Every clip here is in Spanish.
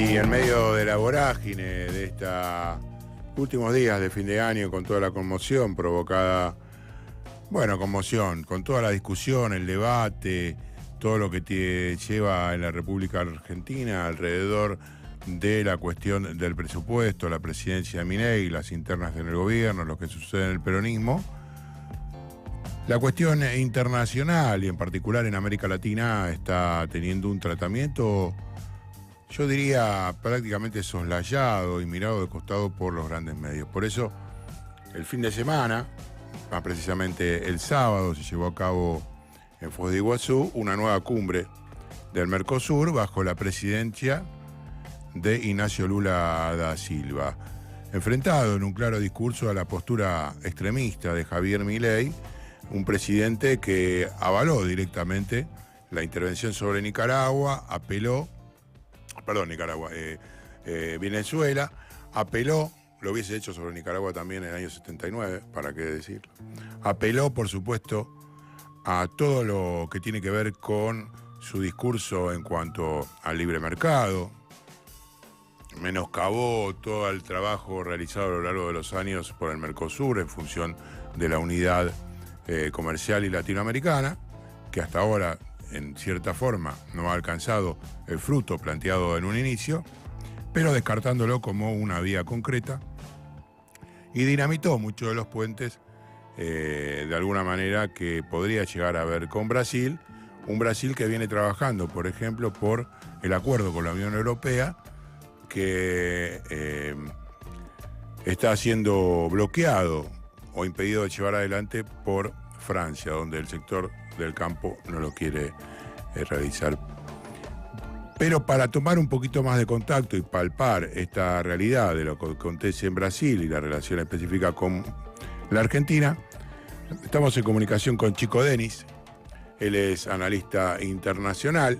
Y en medio de la vorágine de estos últimos días de fin de año, con toda la conmoción provocada, bueno, conmoción, con toda la discusión, el debate, todo lo que te lleva en la República Argentina alrededor de la cuestión del presupuesto, la presidencia de Milei, las internas en el gobierno, lo que sucede en el peronismo. La cuestión internacional y en particular en América Latina está teniendo un tratamiento, yo diría, prácticamente soslayado y mirado de costado por los grandes medios. Por eso, el fin de semana, más precisamente el sábado, se llevó a cabo en Foz de Iguazú una nueva cumbre del Mercosur bajo la presidencia de Ignacio Lula da Silva, enfrentado en un claro discurso a la postura extremista de Javier Milei, un presidente que avaló directamente la intervención sobre Nicaragua, Venezuela, apeló, lo hubiese hecho sobre Nicaragua también en el año 79, para qué decirlo, apeló, por supuesto, a todo lo que tiene que ver con su discurso en cuanto al libre mercado, menoscabó todo el trabajo realizado a lo largo de los años por el Mercosur en función de la unidad comercial y latinoamericana, que hasta ahora, en cierta forma, no ha alcanzado el fruto planteado en un inicio, pero descartándolo como una vía concreta, y dinamitó muchos de los puentes, de alguna manera, que podría llegar a ver con Brasil, un Brasil que viene trabajando, por ejemplo, por el acuerdo con la Unión Europea, que está siendo bloqueado o impedido de llevar adelante por Francia, donde el sector del campo no lo quiere realizar. Pero para tomar un poquito más de contacto y palpar esta realidad de lo que acontece en Brasil y la relación específica con la Argentina, estamos en comunicación con Chico Denis. Él es analista internacional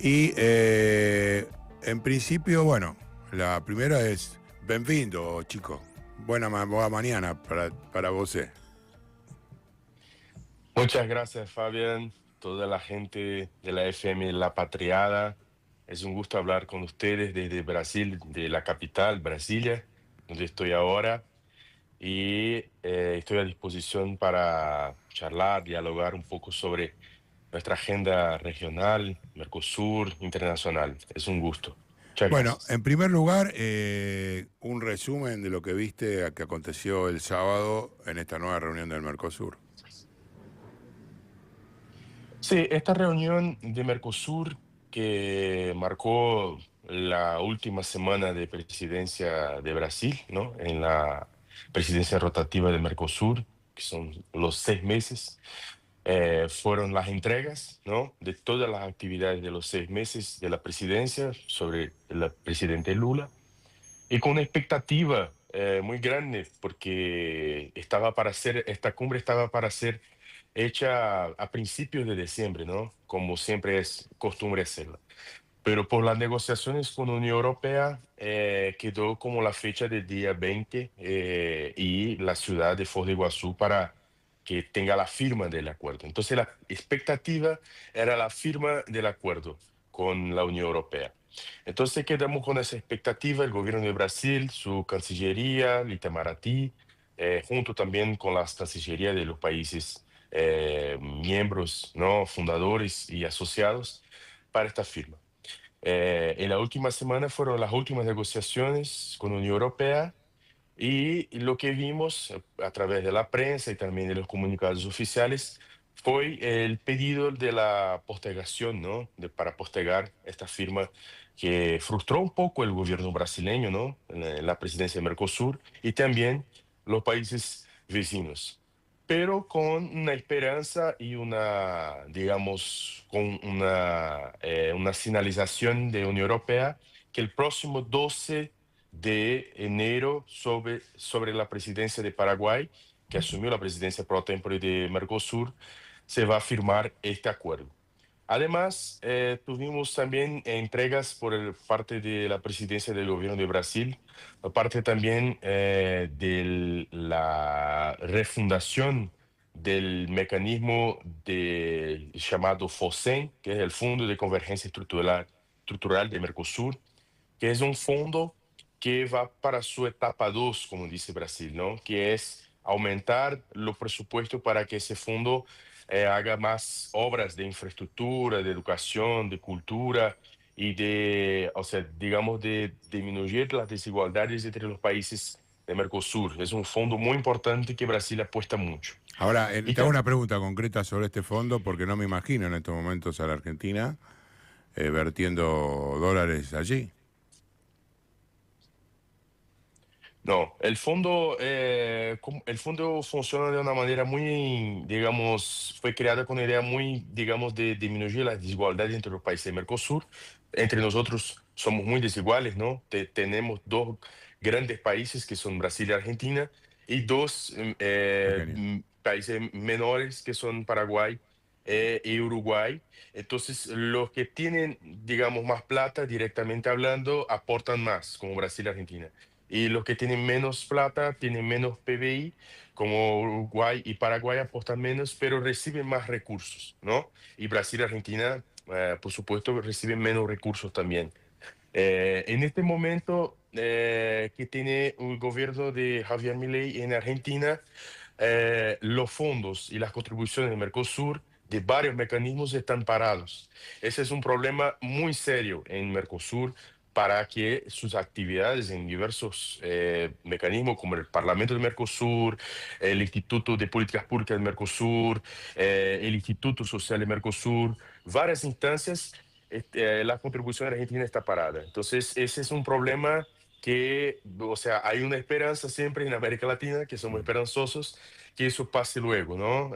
y en principio, bueno, la primera es bienvenido, Chico. Buena mañana para vos. Muchas gracias, Fabián, toda la gente de la FM La Patriada. Es un gusto hablar con ustedes desde Brasil, de la capital, Brasilia, donde estoy ahora. Y estoy a disposición para charlar, dialogar un poco sobre nuestra agenda regional, Mercosur, internacional. Es un gusto. Muchas Bueno, gracias. en primer lugar, un resumen de lo que viste que aconteció el sábado en esta nueva reunión del Mercosur. Sí, esta reunión de Mercosur que marcó la última semana de presidencia de Brasil, ¿no? En la presidencia rotativa de Mercosur, que son los 6 meses, fueron las entregas, ¿no? De todas las actividades de los 6 meses de la presidencia sobre el presidente Lula y con una expectativa muy grande porque esta cumbre estaba para ser hecha a principios de diciembre, ¿no? Como siempre es costumbre hacerla. Pero por las negociaciones con la Unión Europea quedó como la fecha del día 20 y la ciudad de Foz de Iguazú para que tenga la firma del acuerdo. Entonces la expectativa era la firma del acuerdo con la Unión Europea. Entonces quedamos con esa expectativa, el gobierno de Brasil, su Cancillería, Itamaraty, junto también con las cancillerías de los países miembros, ¿no? Fundadores y asociados para esta firma. En la última semana fueron las últimas negociaciones con la Unión Europea y lo que vimos a través de la prensa y también de los comunicados oficiales fue el pedido de la postergación, ¿no? Para postergar esta firma que frustró un poco el gobierno brasileño, ¿no? En la presidencia de Mercosur y también los países vecinos, pero con una esperanza y una, digamos, con una señalización de Unión Europea que el próximo 12 de enero sobre la presidencia de Paraguay, que asumió la presidencia pro tempore de Mercosur, se va a firmar este acuerdo. Además, tuvimos también entregas parte de la presidencia del gobierno de Brasil, parte también de la refundación del mecanismo llamado FOSEM, que es el Fondo de Convergencia Estructural de Mercosur, que es un fondo que va para su etapa 2, como dice Brasil, ¿no? Que es aumentar los presupuestos para que ese fondo haga más obras de infraestructura, de educación, de cultura y de, o sea, digamos, de disminuir las desigualdades entre los países de Mercosur. Es un fondo muy importante que Brasil apuesta mucho. Ahora, Y te hago una pregunta concreta sobre este fondo, porque no me imagino en estos momentos a la Argentina vertiendo dólares allí. no, el fondo funciona de una manera muy, digamos, fue creada con una idea muy, digamos, de disminuir las desigualdades entre los países de Mercosur. Entre nosotros somos muy desiguales, ¿no? Tenemos dos grandes países que son Brasil y Argentina y dos Pequeño. países menores que son Paraguay y Uruguay. Entonces, los que tienen, digamos, más plata, directamente hablando, aportan más, como Brasil y Argentina. Y los que tienen menos plata, tienen menos PBI, como Uruguay y Paraguay aportan menos, pero reciben más recursos, ¿no? Y Brasil y Argentina, por supuesto, reciben menos recursos también. En este momento que tiene el gobierno de Javier Milei en Argentina, los fondos y las contribuciones de Mercosur de varios mecanismos están parados. Ese es un problema muy serio en Mercosur para que sus actividades en diversos mecanismos como el Parlamento de Mercosur, el Instituto de Políticas Públicas de Mercosur, el Instituto Social de Mercosur, varias instancias, la contribución argentina está parada. Entonces, ese es un problema que, o sea, hay una esperanza siempre en América Latina, que somos esperanzosos, que eso pase luego, ¿no?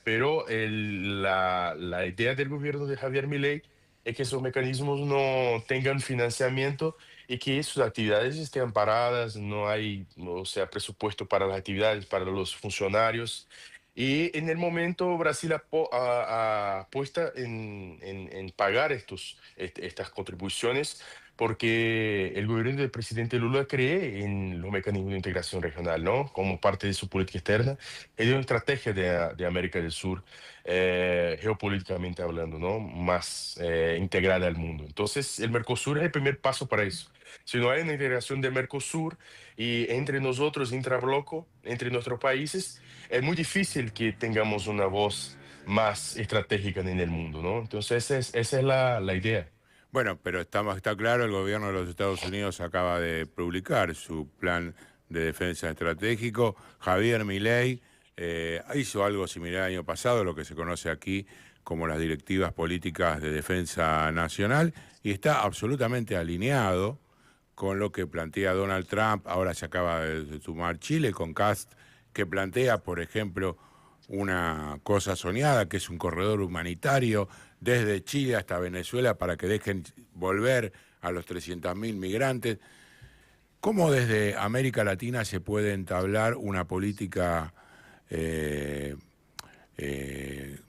Pero la idea del gobierno de Javier Milei es que esos mecanismos no tengan financiamiento y que sus actividades estén paradas, no hay, o sea, presupuesto para las actividades, para los funcionarios. Y en el momento Brasil apuesta en pagar estas contribuciones porque el gobierno del presidente Lula cree en los mecanismos de integración regional, ¿no? Como parte de su política externa y de una estrategia de América del Sur, geopolíticamente hablando, ¿no? Más integrada al mundo. Entonces, el Mercosur es el primer paso para eso. Si no hay una integración del Mercosur y entre nosotros, intrabloco, entre nuestros países, es muy difícil que tengamos una voz más estratégica en el mundo, ¿no? Entonces, esa es la idea. Bueno, pero está claro, el gobierno de los Estados Unidos acaba de publicar su plan de defensa estratégico. Javier Milei hizo algo similar el año pasado, lo que se conoce aquí como las directivas políticas de defensa nacional, y está absolutamente alineado con lo que plantea Donald Trump. Ahora se acaba de sumar Chile con Kast, que plantea, por ejemplo, una cosa soñada, que es un corredor humanitario desde Chile hasta Venezuela para que dejen volver a los 300.000 migrantes. ¿Cómo desde América Latina se puede entablar una política, eh, eh,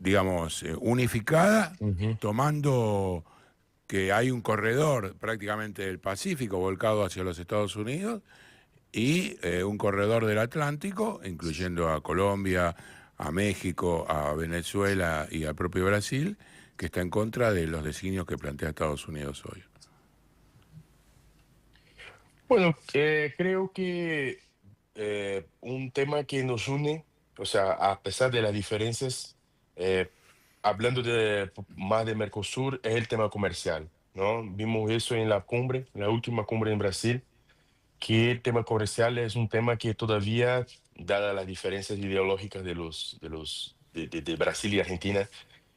digamos, unificada, Ujú. tomando que hay un corredor prácticamente del Pacífico volcado hacia los Estados Unidos y un corredor del Atlántico, incluyendo a Colombia, a México, a Venezuela y al propio Brasil, que está en contra de los designios que plantea Estados Unidos hoy? Bueno, creo que un tema que nos une, o sea, a pesar de las diferencias, eh, hablando más de Mercosur, es el tema comercial, ¿no? Vimos eso en la cumbre, en la última cumbre en Brasil, que el tema comercial es un tema que todavía, dadas las diferencias ideológicas de Brasil y Argentina,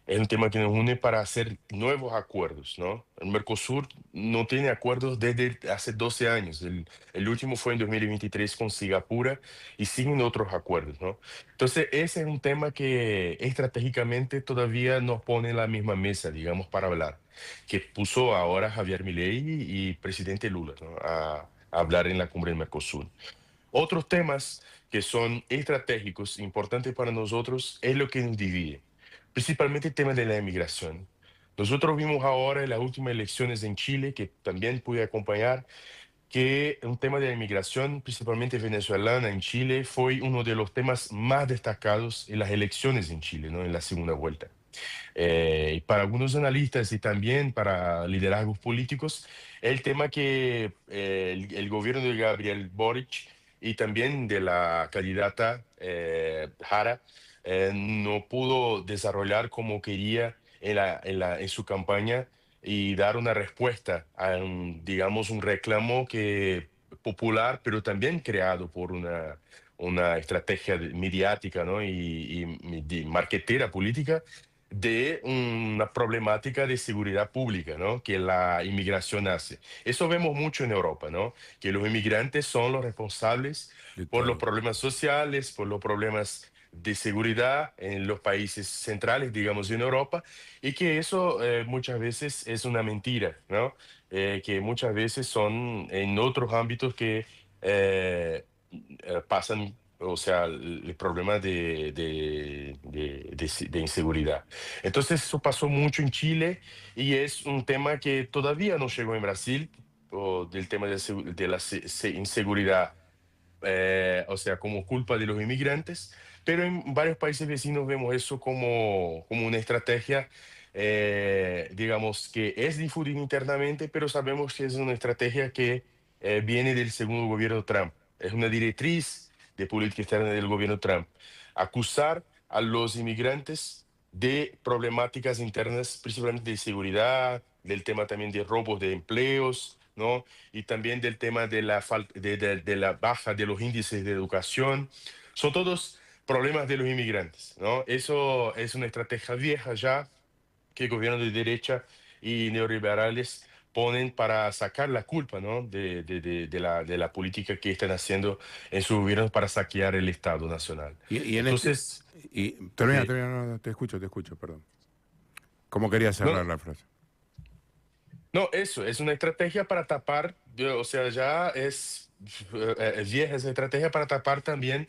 es un tema que nos une para hacer nuevos acuerdos, ¿no? El Mercosur no tiene acuerdos desde hace 12 años. El último fue en 2023 con Singapur y siguen otros acuerdos, ¿no? Entonces, ese es un tema que estratégicamente todavía nos pone en la misma mesa, digamos, para hablar, que puso ahora Javier Milei y presidente Lula, ¿no? A hablar en la cumbre del Mercosur. Otros temas que son estratégicos, importantes para nosotros, es lo que nos divide, principalmente el tema de la inmigración. Nosotros vimos ahora en las últimas elecciones en Chile, que también pude acompañar, que un tema de la inmigración, principalmente venezolana en Chile, fue uno de los temas más destacados en las elecciones en Chile, ¿no? En la segunda vuelta. Y para algunos analistas y también para liderazgos políticos, el tema que el gobierno de Gabriel Boric y también de la candidata Jara no pudo desarrollar como quería en su campaña y dar una respuesta a digamos, un reclamo que popular, pero también creado por una estrategia mediática, ¿no? y de marquetera política de una problemática de seguridad pública, ¿no? Que la inmigración hace. Eso vemos mucho en Europa, ¿no? Que los inmigrantes son los responsables de por los todo. problemas sociales, por los problemas de seguridad en los países centrales, digamos, en Europa, y que eso muchas veces es una mentira, ¿no? Que muchas veces son en otros ámbitos que pasan, o sea, el problema de inseguridad. Entonces, eso pasó mucho en Chile y es un tema que todavía no llegó en Brasil, o del tema de la inseguridad, o sea, como culpa de los inmigrantes, pero en varios países vecinos vemos eso como una estrategia, digamos, que es difundida internamente, pero sabemos que es una estrategia que viene del segundo gobierno Trump. Es una directriz de política externa del gobierno Trump. Acusar a los inmigrantes de problemáticas internas, principalmente de seguridad, del tema también de robos de empleos, ¿no? Y también del tema de de la baja de los índices de educación. Son todos problemas de los inmigrantes, ¿no? Eso es una estrategia vieja ya que gobiernos de derecha y neoliberales ponen para sacar la culpa, ¿no? de la política que están haciendo en sus gobiernos para saquear el Estado Nacional. Y en este. Entonces, Y termina, eh, termina, no, te escucho, perdón. ¿Cómo quería no, cerrar la frase? no, eso es una estrategia para tapar, o sea, ya es vieja esa estrategia para tapar también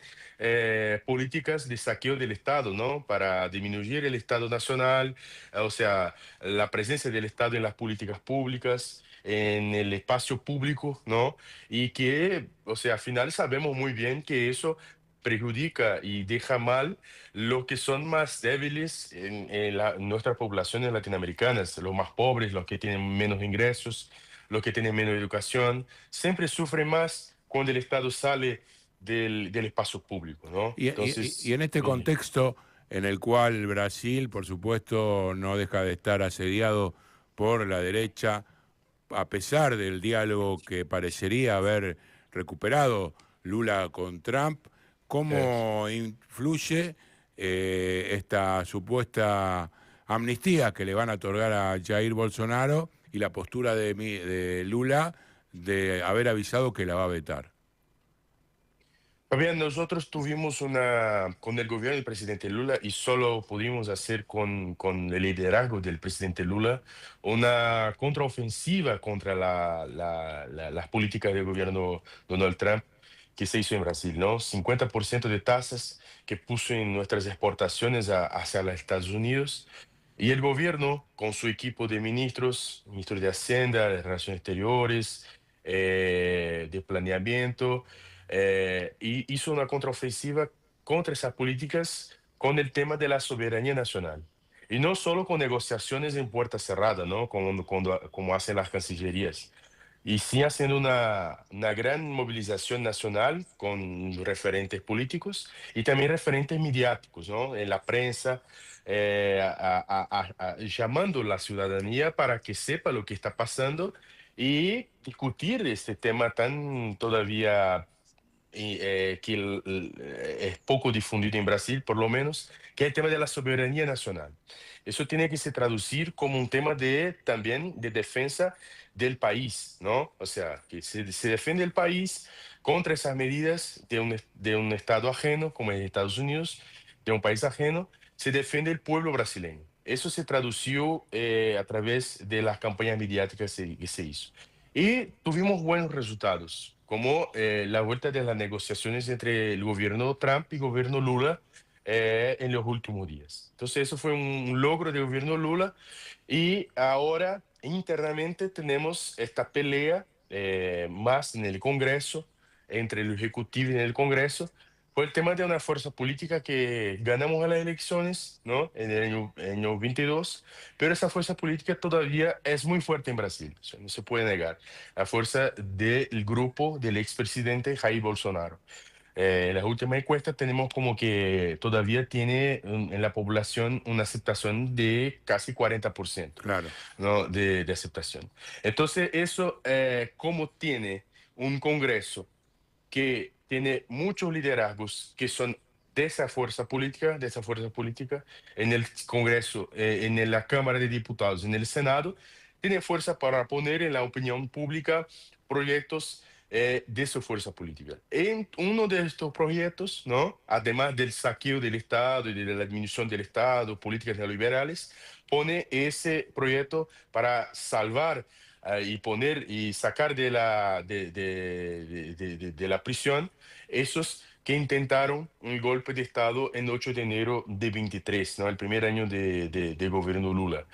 políticas de saqueo del Estado, ¿no? Para disminuir el Estado nacional, o sea, la presencia del Estado en las políticas públicas, en el espacio público, ¿no? Y que, o sea, al final sabemos muy bien que eso perjudica y deja mal los que son más débiles en nuestras poblaciones latinoamericanas, los más pobres, los que tienen menos ingresos, los que tienen menos educación, siempre sufren más cuando el Estado sale del espacio público, ¿no? Y Entonces, en este contexto en el cual Brasil, por supuesto, no deja de estar asediado por la derecha, a pesar del diálogo que parecería haber recuperado Lula con Trump, eh, ¿cómo influye esta supuesta amnistía que le van a otorgar a Jair Bolsonaro y la postura de Lula de haber avisado que la va a vetar? Fabián, nosotros tuvimos con el gobierno del presidente Lula y solo pudimos hacer con el liderazgo del presidente Lula una contraofensiva contra las políticas del gobierno Donald Trump que se hizo en Brasil, ¿no? 50% de tasas que puso en nuestras exportaciones hacia los Estados Unidos. Y el gobierno, con su equipo de ministros, ministros de Hacienda, de Relaciones Exteriores, de Planeamiento, y hizo una contraofensiva contra esas políticas con el tema de la soberanía nacional. Y no solo con negociaciones en puerta cerrada, ¿no? Como hacen las cancillerías, y sí haciendo una gran movilización nacional con referentes políticos y también referentes mediáticos, ¿no? En la prensa, llamando a la ciudadanía para que sepa lo que está pasando y discutir este tema tan todavía que es poco difundido en Brasil, por lo menos, que es el tema de la soberanía nacional. Eso tiene que se traducir como un tema también de defensa del país, ¿no? O sea, que se defiende el país contra esas medidas de un Estado ajeno, como es Estados Unidos, de un país ajeno, se defiende el pueblo brasileño. Eso se tradució a través de las campañas mediáticas que se hizo. Y tuvimos buenos resultados, como la vuelta de las negociaciones entre el gobierno Trump y el gobierno Lula en los últimos días. Entonces, eso fue un logro del gobierno Lula y ahora internamente tenemos esta pelea más en el Congreso, entre el Ejecutivo y en el Congreso, fue el tema de una fuerza política que ganamos las elecciones, ¿no? En el año 22, pero esa fuerza política todavía es muy fuerte en Brasil, o sea, no se puede negar. La fuerza del grupo del expresidente Jair Bolsonaro. En las últimas encuestas tenemos como que todavía tiene en la población una aceptación de casi 40%, Claro, ¿no? De aceptación. Entonces, eso, como tiene un Congreso que tiene muchos liderazgos que son de esa fuerza política, en el Congreso, en la Cámara de Diputados, en el Senado, tiene fuerza para poner en la opinión pública proyectos de su fuerza política. En uno de estos proyectos, ¿no? Además del saqueo del Estado y de la administración del Estado, políticas neoliberales, pone ese proyecto para salvar y poner y sacar de la prisión esos que intentaron un golpe de Estado en 8 de enero de 23, ¿no? El primer año de gobierno Lula,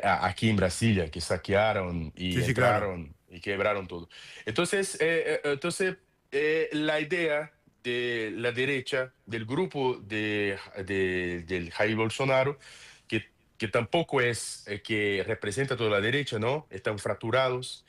aquí en Brasilia, que saquearon y sí, sí, claro. entraron y quebraron todo. Entonces, la idea de la derecha, del grupo del Jair Bolsonaro, que que tampoco es que representa toda la derecha, ¿no? Están fracturados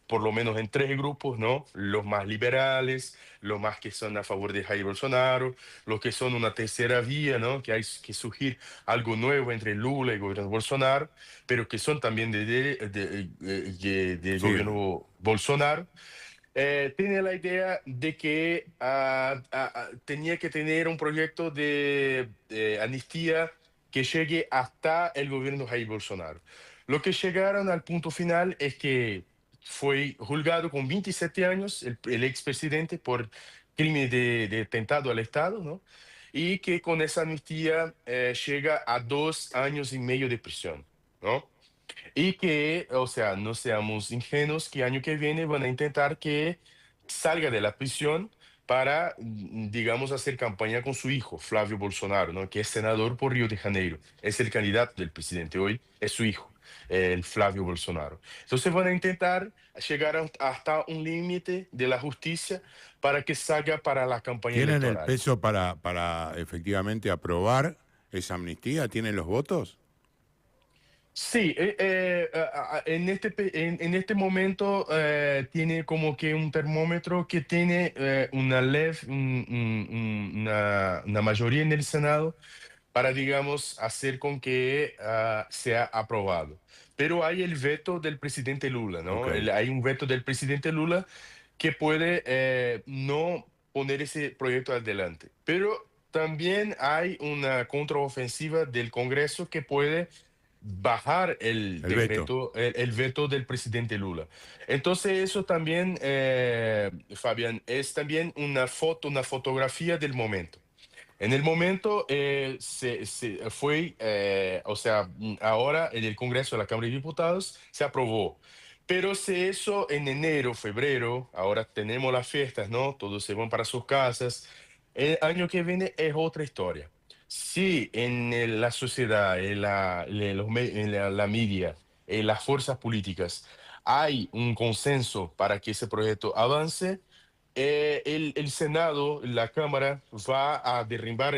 por lo menos en tres grupos, ¿no? Los más liberales, los más que son a favor de Jair Bolsonaro, los que son una tercera vía, ¿no? Que hay que surgir algo nuevo entre Lula y el gobierno Bolsonaro, pero que son también de Sí, gobierno Bolsonaro. Tiene la idea de que tenía que tener un proyecto de amnistía que llegue hasta el gobierno Jair Bolsonaro. Lo que llegaron al punto final es que fue juzgado con 27 años el expresidente por crimen de atentado al Estado, ¿no? Y que con esa amnistía llega a 2 años y medio de prisión, ¿no? Y que, o sea, no seamos ingenuos, que año que viene van a intentar que salga de la prisión para, digamos, hacer campaña con su hijo, Flavio Bolsonaro, ¿no? Que es senador por Río de Janeiro. Es el candidato del presidente hoy, es su hijo, el Flavio Bolsonaro. Entonces van a intentar llegar hasta un límite de la justicia para que salga para la campaña ¿tienen el electoral. peso para efectivamente aprobar esa amnistía? ¿Tienen los votos? Sí, en este momento tiene como que un termómetro que tiene una mayoría en el Senado para, digamos, hacer con que sea aprobado. Pero hay el veto del presidente Lula, Ok. ¿no? Hay un veto del presidente Lula que puede no poner ese proyecto adelante. Pero también hay una contraofensiva del Congreso que puede bajar el El veto. decreto, el veto del presidente Lula. Entonces eso también, Fabián, es también una fotografía del momento. En el momento fue, o sea, ahora en el Congreso de la Cámara de Diputados se aprobó. Pero si eso en enero, febrero, ahora tenemos las fiestas, ¿no? Todos se van para sus casas. El año que viene es otra historia. Si en la sociedad, en la media, en las fuerzas políticas, hay un consenso para que ese proyecto avance, el Senado, la Cámara, va a derrubar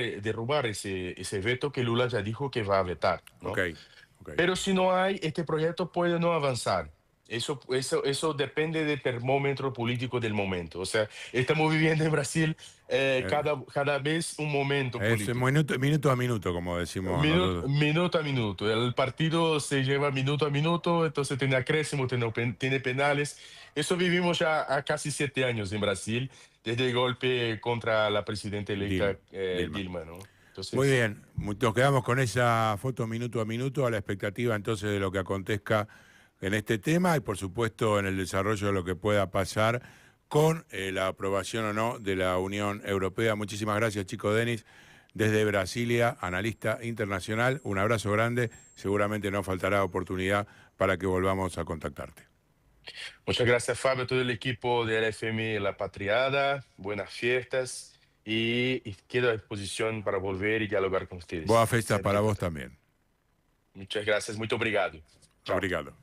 ese veto que Lula ya dijo que va a vetar, Ok, ¿no? ok. Pero si no hay, este proyecto puede no avanzar. Eso depende del termómetro político del momento. O sea, estamos viviendo en Brasil Eh, cada vez un momento es político. minuto, minuto a minuto, como decimos nosotros. Minuto a minuto. El partido se lleva minuto a minuto, entonces tiene acrésimo, tiene penales. Eso vivimos ya a casi 7 años en Brasil, desde el golpe contra la presidenta electa Dilma. Dilma, ¿no? Muy Entonces, bien, nos quedamos con esa foto minuto a minuto, a la expectativa entonces de lo que acontezca en este tema y por supuesto en el desarrollo de lo que pueda pasar con la aprobación o no de la Unión Europea. Muchísimas gracias, Chico Denis, desde Brasilia, analista internacional. Un abrazo grande, seguramente no faltará oportunidad para que volvamos a contactarte. muchas gracias, Fabio, a todo el equipo de la FM La Patriada. Buenas fiestas y quedo a disposición para volver y dialogar con Boas ustedes. festas Siempre para vos importante. también. Muchas gracias, muy obrigado. Chao. Obrigado.